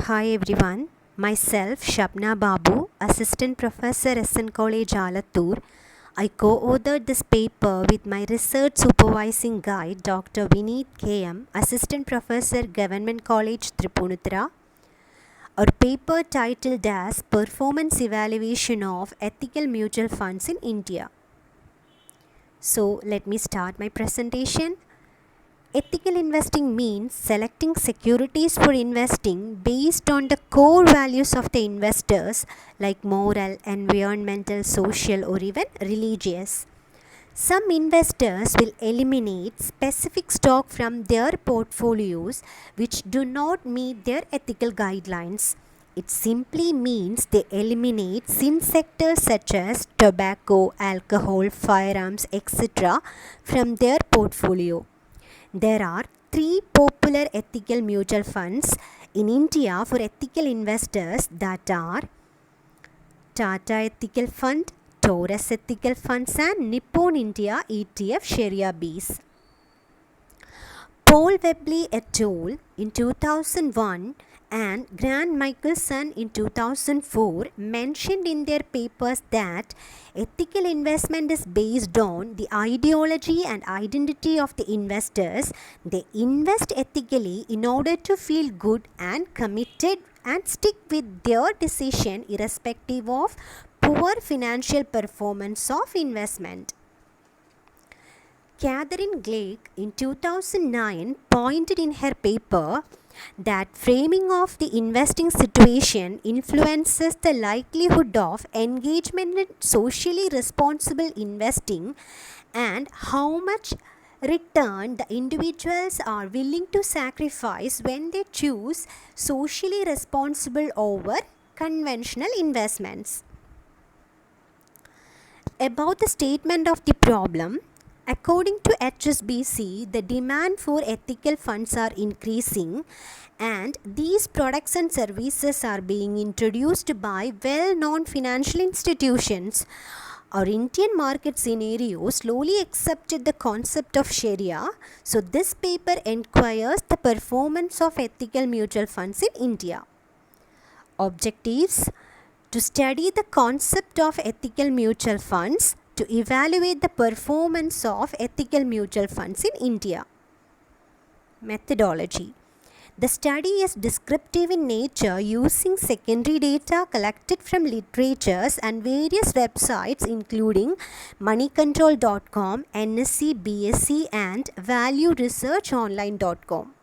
Hi everyone, myself Shabna Babu, Assistant Professor SN College Alattur. I co-authored this paper with my research supervising guide Dr. Vineet KM, Assistant Professor Government College Tripunithura. Our paper titled as Performance Evaluation of Ethical Mutual Funds in India. So let me start my presentation. Ethical investing means selecting securities for investing based on the core values of the investors like moral, environmental, social, or even religious. Some investors will eliminate specific stock from their portfolios which do not meet their ethical guidelines. It simply means they eliminate sin sectors such as tobacco, alcohol, firearms, etc. from their portfolio. There are three popular ethical mutual funds in India for ethical investors that are Tata Ethical Fund, Taurus Ethical Funds and Nippon India ETF Sharia Bs. Paul Webley et al. In 2001 and Grant Michelson in 2004 mentioned in their papers that ethical investment is based on the ideology and identity of the investors. They invest ethically in order to feel good and committed and stick with their decision irrespective of poor financial performance of investment. Catherine Gleick in 2009 pointed in her paper that framing of the investing situation influences the likelihood of engagement in socially responsible investing and how much return the individuals are willing to sacrifice when they choose socially responsible over conventional investments. About the statement of the problem, according to HSBC, the demand for ethical funds are increasing and these products and services are being introduced by well-known financial institutions. Our Indian market scenario slowly accepted the concept of Sharia, so this paper inquires the performance of ethical mutual funds in India. Objectives: to study the concept of ethical mutual funds, to evaluate the performance of ethical mutual funds in India. Methodology: the study is descriptive in nature using secondary data collected from literatures and various websites including moneycontrol.com, NSE, BSE and valueresearchonline.com.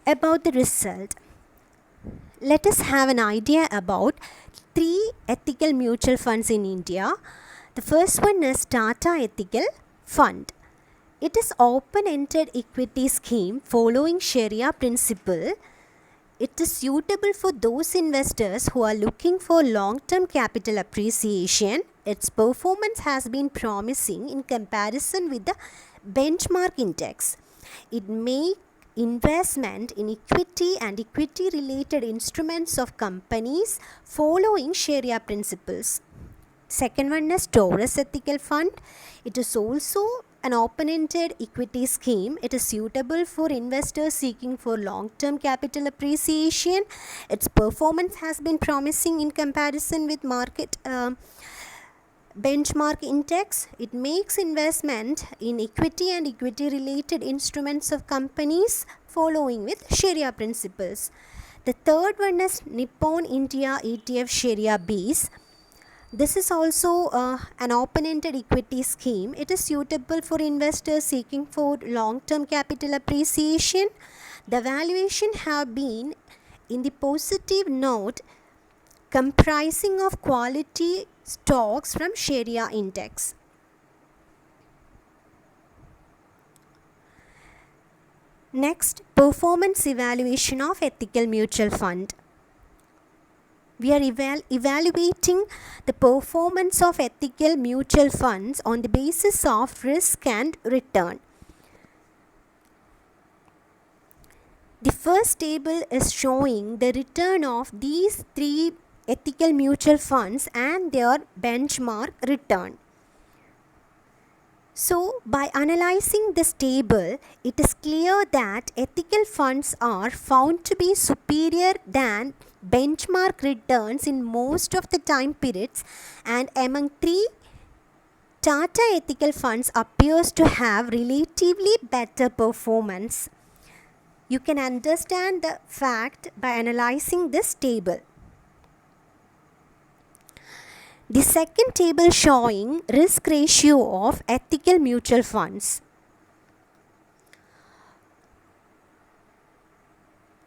About the result, let us have an idea about three ethical mutual funds in India. The first one is Tata Ethical Fund. It is open-ended equity scheme following Sharia principle. It is suitable for those investors who are looking for long-term capital appreciation. Its performance has been promising in comparison with the benchmark index. It may investment in equity and equity related instruments of companies following Sharia principles. Second one is Taurus Ethical Fund. It is also an open-ended equity scheme. It is suitable for investors seeking for long-term capital appreciation. Its performance has been promising in comparison with market benchmark index. It makes investment in equity and equity related instruments of companies following with Sharia principles. The third one is Nippon India ETF Sharia Bs. This is also an open-ended equity scheme. It is suitable for investors seeking for long-term capital appreciation. The valuation have been in the positive note comprising of quality stocks from Sharia index. Next, performance evaluation of ethical mutual fund. We are evaluating the performance of ethical mutual funds on the basis of risk and return. The first table is showing the return of these three ethical mutual funds and their benchmark return. So, by analyzing this table, it is clear that ethical funds are found to be superior than benchmark returns in most of the time periods, and among three, Tata ethical funds appears to have relatively better performance. You can understand the fact by analyzing this table. The second table showing risk ratio of ethical mutual funds.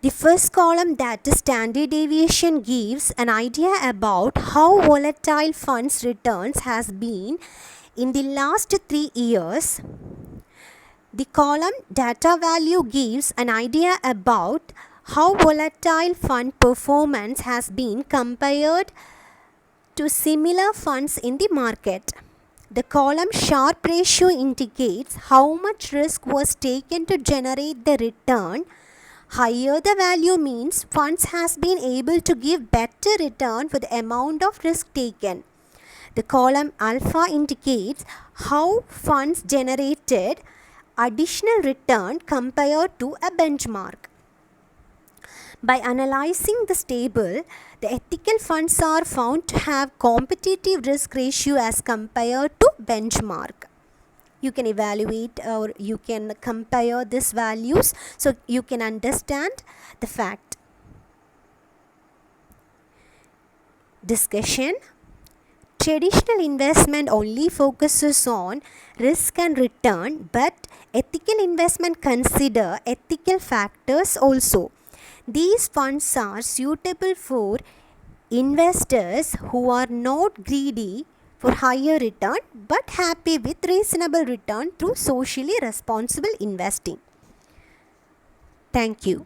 The first column, that is standard deviation, gives an idea about how volatile funds returns has been in the last 3 years. The column data value gives an idea about how volatile fund performance has been compared to similar funds in the market. The column Sharpe ratio indicates how much risk was taken to generate the return. Higher the value means funds has been able to give better return for the amount of risk taken. The column Alpha indicates how funds generated additional return compared to a benchmark. By analyzing this table, the ethical funds are found to have competitive risk ratio as compared to benchmark. You can evaluate or you can compare these values so you can understand the fact. Discussion. Traditional investment only focuses on risk and return, but ethical investment consider ethical factors also. These funds are suitable for investors who are not greedy for higher return but happy with reasonable return through socially responsible investing. Thank you.